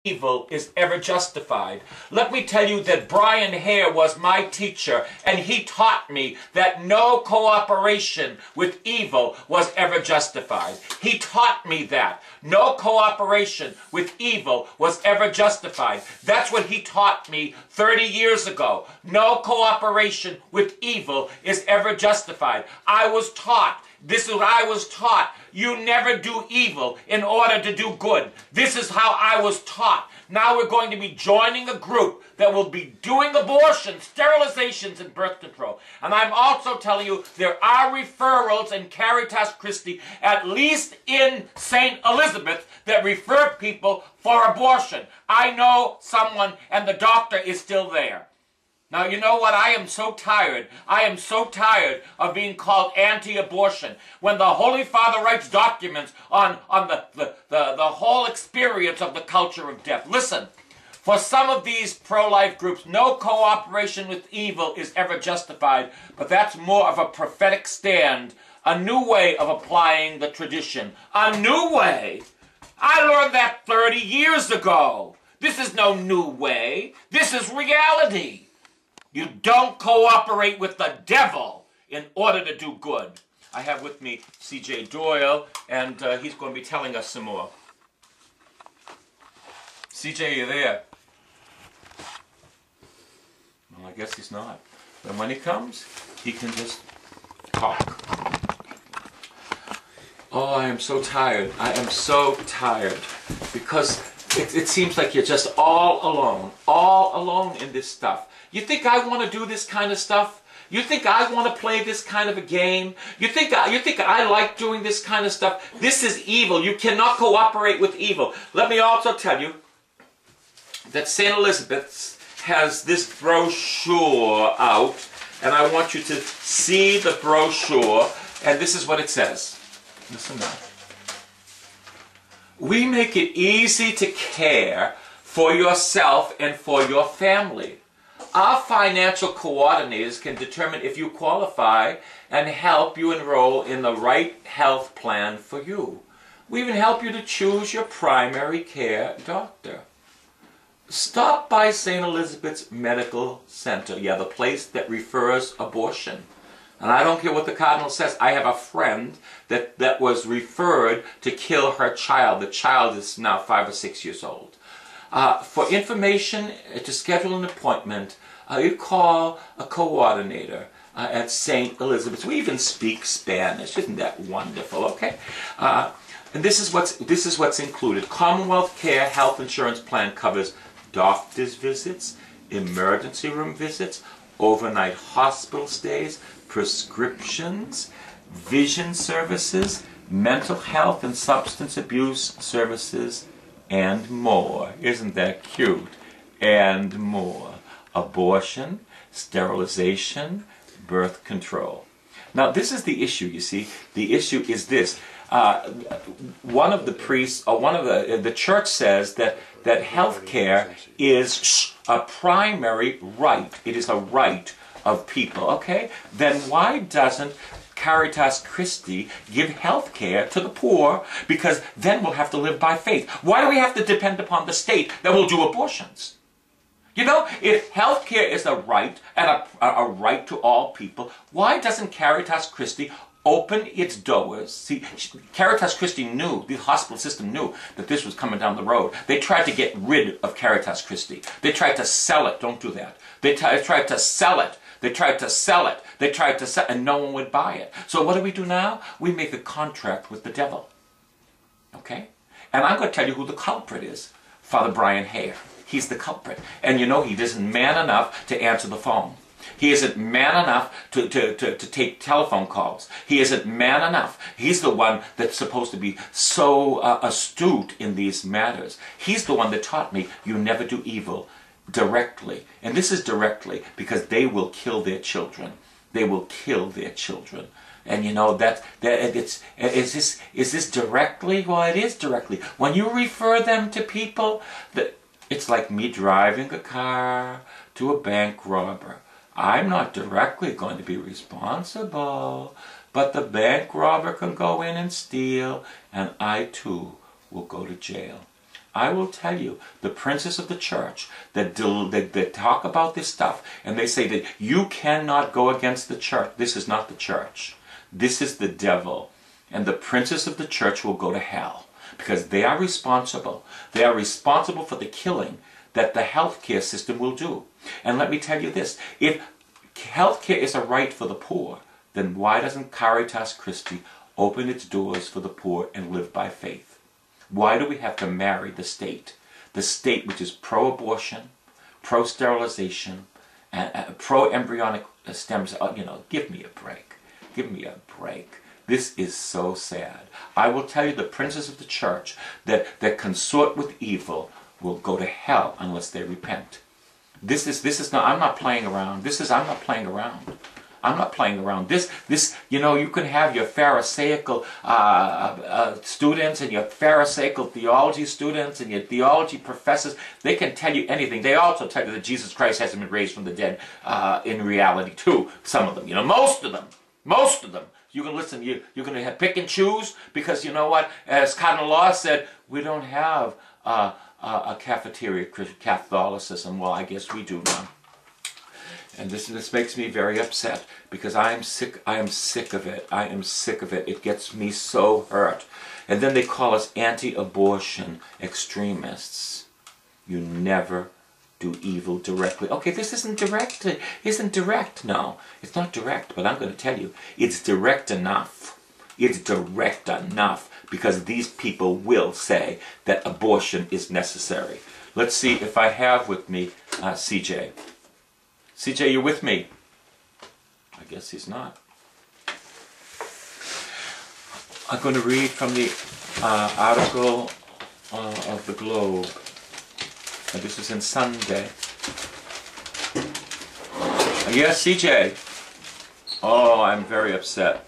evil is ever justified. Let me tell you that Brian Hare was my teacher, and he taught me that no cooperation with evil was ever justified. He taught me that. No cooperation with evil was ever justified. That's what he taught me 30 years ago. No cooperation with evil is ever justified. I was taught. This is what I was taught. You never do evil in order to do good. This is how I was taught. Now we're going to be joining a group that will be doing abortions, sterilizations, and birth control. And I'm also telling you there are referrals in Caritas Christi, at least in St. Elizabeth, that refer people for abortion. I know someone, and the doctor is still there. Now, you know what? I am so tired. I am so tired of being called anti-abortion. When the Holy Father writes documents on the whole experience of the culture of death. Listen, for some of these pro-life groups, no cooperation with evil is ever justified, but that's more of a prophetic stand, a new way of applying the tradition. A new way? I learned that 30 years ago. This is no new way. This is reality. You don't cooperate with the devil in order to do good. I have with me C.J. Doyle, and he's going to be telling us some more. C.J., are you there? Well, I guess he's not. And when he comes, he can just talk. Oh, I am so tired. I am so tired. Because it seems like you're just all alone in this stuff. You think I want to do this kind of stuff? You think I want to play this kind of a game? You think I like doing this kind of stuff? This is evil. You cannot cooperate with evil. Let me also tell you that St. Elizabeth's has this brochure out, and I want you to see the brochure, and this is what it says. Listen now. We make it easy to care for yourself and for your family. Our financial coordinators can determine if you qualify and help you enroll in the right health plan for you. We even help you to choose your primary care doctor. Stop by St. Elizabeth's Medical Center, the place that refers abortion. And I don't care what the Cardinal says. I have a friend that was referred to kill her child. The child is now 5 or 6 years old. For information, to schedule an appointment, you call a coordinator at St. Elizabeth's. We even speak Spanish. Isn't that wonderful? Okay. And this is what's included. Commonwealth Care Health Insurance Plan covers doctor's visits, emergency room visits, overnight hospital stays, prescriptions, vision services, mental health and substance abuse services, and more. Isn't that cute? And more. Abortion, sterilization, birth control. Now, this is the issue, you see. The issue is this. One of the priests, or the church says that health care is a primary right. It is a right of people, okay? Then why doesn't Caritas Christi give health care to the poor? Because then we'll have to live by faith. Why do we have to depend upon the state that will do abortions? You know, if health care is a right, and a right to all people, why doesn't Caritas Christi open its doors? See, Caritas Christi knew, the hospital system knew that this was coming down the road. They tried to get rid of Caritas Christi. They tried to sell it. Don't do that. They tried to sell it. They tried to sell it. They tried to sell it, and no one would buy it. So what do now? We make a contract with the devil. Okay? And I'm going to tell you who the culprit is. Father Brian Hare. He's the culprit. And you know, he isn't man enough to answer the phone. He isn't man enough to take telephone calls. He isn't man enough. He's the one that's supposed to be so astute in these matters. He's the one that taught me you never do evil directly. And this is directly because they will kill their children. They will kill their children. And you know, is this directly? Well, it is directly. When you refer them to people, it's like me driving a car to a bank robber. I'm not directly going to be responsible, but the bank robber can go in and steal, and I too will go to jail. I will tell you, the princes of the church that talk about this stuff, and they say that you cannot go against the church. This is not the church. This is the devil. And the princes of the church will go to hell because they are responsible. They are responsible for the killing that the healthcare system will do. And let me tell you this, if healthcare is a right for the poor, then why doesn't Caritas Christi open its doors for the poor and live by faith? Why do we have to marry the state? The state which is pro-abortion, pro-sterilization, and pro-embryonic stem cells. You know, give me a break. Give me a break. This is so sad. I will tell you, the princes of the church that consort with evil will go to hell unless they repent. This is not, I'm not playing around. I'm not playing around. I'm not playing around. You know, you can have your Pharisaical students and your Pharisaical theology students and your theology professors. They can tell you anything. They also tell you that Jesus Christ hasn't been raised from the dead in reality too. Some of them, you know, most of them. You can listen, you're going to pick and choose because you know what? As Cardinal Law said, we don't have a cafeteria Catholicism. Well, I guess we do now. And this makes me very upset because I am sick of it. I am sick of it. It gets me so hurt. And then they call us anti-abortion extremists. You never do evil directly. Okay, this isn't direct. No, it's not direct, but I'm going to tell you, it's direct enough. It's direct enough because these people will say that abortion is necessary. Let's see if I have with me CJ. CJ, you with me? I guess he's not. I'm going to read from the article of the Globe. And this is in Sunday. Yes, CJ. Oh, I'm very upset.